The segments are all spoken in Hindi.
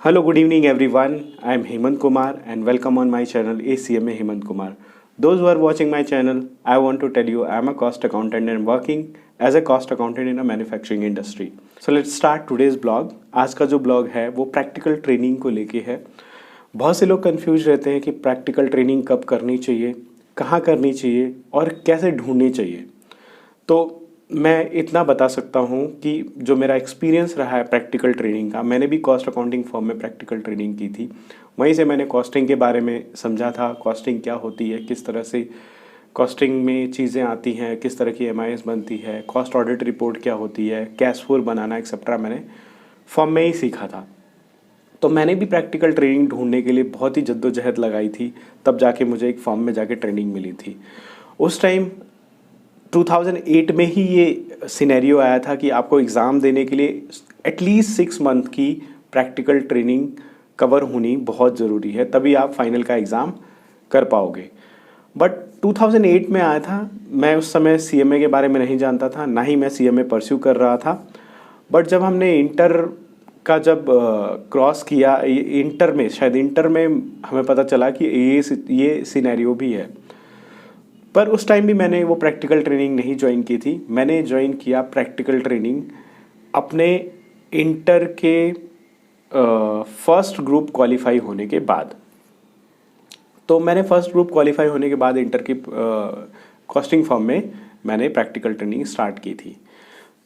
Hello, good evening everyone. I am Hemant Kumar and welcome on my channel ACMA Hemant Kumar. Those who are watching my channel, I want to tell you I am a cost accountant and working as a cost accountant in a manufacturing industry. So let's start today's blog. आज का जो blog है वो प्रैक्टिकल ट्रेनिंग को लेके है. बहुत से लोग कंफ्यूज रहते हैं कि प्रैक्टिकल ट्रेनिंग कब करनी चाहिए, कहाँ करनी चाहिए और कैसे ढूंढनी चाहिए. तो मैं इतना बता सकता हूँ कि जो मेरा एक्सपीरियंस रहा है प्रैक्टिकल ट्रेनिंग का, मैंने भी कॉस्ट अकाउंटिंग फर्म में प्रैक्टिकल ट्रेनिंग की थी. वहीं से मैंने कॉस्टिंग के बारे में समझा था, कॉस्टिंग क्या होती है, किस तरह से कॉस्टिंग में चीज़ें आती हैं, किस तरह की एमआईएस बनती है, कॉस्ट ऑडिट रिपोर्ट क्या होती है, कैश फ्लो बनाना एक्सेट्रा मैंने फर्म में ही सीखा था. तो मैंने भी प्रैक्टिकल ट्रेनिंग ढूंढने के लिए बहुत ही जद्दोजहद लगाई थी, तब जाके मुझे एक फर्म में जाके ट्रेनिंग मिली थी. उस टाइम 2008 में ही ये सिनेरियो आया था कि आपको एग्ज़ाम देने के लिए एटलीस्ट 6 मंथ की प्रैक्टिकल ट्रेनिंग कवर होनी बहुत ज़रूरी है, तभी आप फाइनल का एग्ज़ाम कर पाओगे. बट 2008 में आया था. मैं उस समय सीएमए के बारे में नहीं जानता था, ना ही मैं सीएमए परस्यू कर रहा था. बट जब हमने इंटर का जब क्रॉस किया, इंटर में हमें पता चला कि ये सिनेरियो भी है. पर उस टाइम भी मैंने वो प्रैक्टिकल ट्रेनिंग नहीं ज्वाइन की थी. मैंने ज्वाइन किया प्रैक्टिकल ट्रेनिंग अपने इंटर के फर्स्ट ग्रुप क्वालिफाई होने के बाद. तो मैंने फर्स्ट ग्रुप क्वालिफाई होने के बाद इंटर की कॉस्टिंग फर्म में मैंने प्रैक्टिकल ट्रेनिंग स्टार्ट की थी.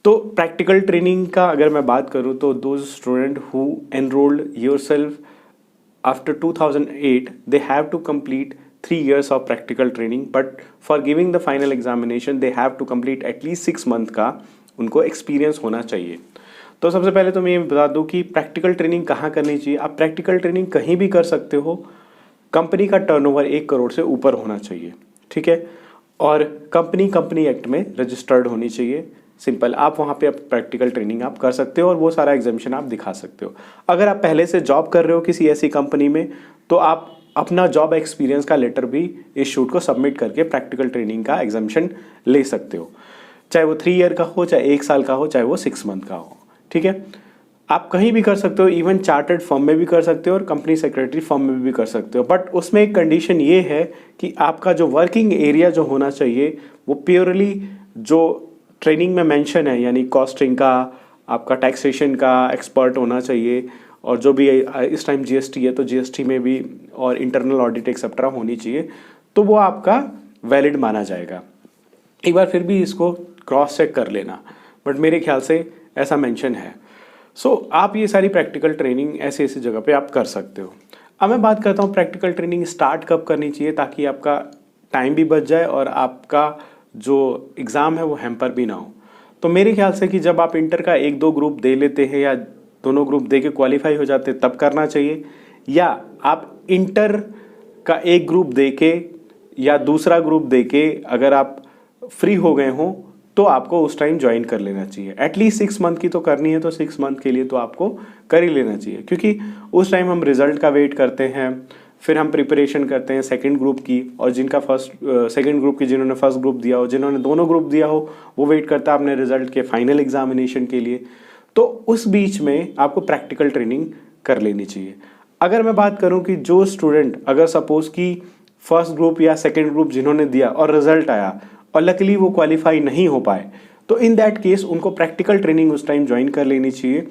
तो प्रैक्टिकल ट्रेनिंग का अगर मैं बात करूं तो those student who enrolled yourself after 2008 they have to complete 3 years of practical training, but for giving the final examination they have to complete at least 6 month का उनको एक्सपीरियंस होना चाहिए. तो सबसे पहले तो मैं ये बता दूं कि प्रैक्टिकल ट्रेनिंग कहाँ करनी चाहिए. आप प्रैक्टिकल ट्रेनिंग कहीं भी कर सकते हो. कंपनी का टर्नओवर 1 करोड़ से ऊपर होना चाहिए, ठीक है, और कंपनी एक्ट में रजिस्टर्ड होनी चाहिए. सिंपल. आप वहाँ पे प्रैक्टिकल ट्रेनिंग आप कर सकते हो और वो सारा एग्जामिशन आप दिखा सकते हो. अगर आप पहले से जॉब कर रहे हो किसी ऐसी कंपनी में तो आप अपना जॉब एक्सपीरियंस का लेटर भी इस शूट को सबमिट करके प्रैक्टिकल ट्रेनिंग का एग्जामिशन ले सकते हो. चाहे वो 3 ईयर का हो, चाहे 1 साल का हो, चाहे वो 6 मंथ का हो, ठीक है. आप कहीं भी कर सकते हो, इवन चार्टर्ड फर्म में भी कर सकते हो और कंपनी सेक्रेटरी फर्म में भी कर सकते हो. बट उसमें एक कंडीशन ये है कि आपका जो वर्किंग एरिया जो होना चाहिए वो प्योरली जो ट्रेनिंग में मेंशन है, यानी कॉस्टिंग का, आपका टैक्सेशन का एक्सपर्ट होना चाहिए, और जो भी इस टाइम जीएसटी है तो जीएसटी में भी, और इंटरनल ऑडिट एक्सेट्रा होनी चाहिए, तो वो आपका वैलिड माना जाएगा. एक बार फिर भी इसको क्रॉस चेक कर लेना, बट मेरे ख्याल से ऐसा मेंशन है. सो आप ये सारी प्रैक्टिकल ट्रेनिंग ऐसे ऐसी जगह पे आप कर सकते हो. अब मैं बात करता हूँ प्रैक्टिकल ट्रेनिंग स्टार्ट कब करनी चाहिए ताकि आपका टाइम भी बच जाए और आपका जो एग्ज़ाम है वो हैम्पर भी ना हो. तो मेरे ख्याल से कि जब आप इंटर का 1-2 ग्रुप दे लेते हैं या दोनों ग्रुप दे के क्वालिफाई हो जाते तब करना चाहिए, या आप इंटर का एक ग्रुप दे के या दूसरा ग्रुप दे के अगर आप फ्री हो गए हों तो आपको उस टाइम ज्वाइन कर लेना चाहिए. एटलीस्ट 6 मंथ की तो करनी है, तो 6 मंथ के लिए तो आपको कर ही लेना चाहिए, क्योंकि उस टाइम हम रिजल्ट का वेट करते हैं, फिर हम प्रिपरेशन करते हैं सेकंड ग्रुप की, और जिनका सेकंड ग्रुप की जिन्होंने फर्स्ट ग्रुप दिया हो, जिन्होंने दोनों ग्रुप दिया हो, वो वेट करता है अपने रिजल्ट के फाइनल एग्जामिनेशन के लिए. तो उस बीच में आपको प्रैक्टिकल ट्रेनिंग कर लेनी चाहिए. अगर मैं बात करूं कि जो स्टूडेंट अगर सपोज कि फर्स्ट ग्रुप या सेकंड ग्रुप जिन्होंने दिया और रिजल्ट आया और लकीली वो क्वालिफाई नहीं हो पाए, तो इन दैट केस उनको प्रैक्टिकल ट्रेनिंग उस टाइम ज्वाइन कर लेनी चाहिए,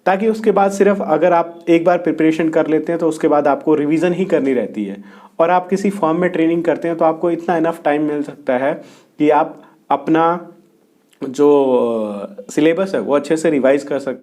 ताकि उसके बाद सिर्फ अगर आप एक बार प्रिपरेशन कर लेते हैं तो उसके बाद आपको रिवीजन ही करनी रहती है. और आप किसी फर्म में ट्रेनिंग करते हैं तो आपको इतना इनफ टाइम मिल सकता है कि आप अपना जो सिलेबस है वो अच्छे से रिवाइज कर सकते हैं.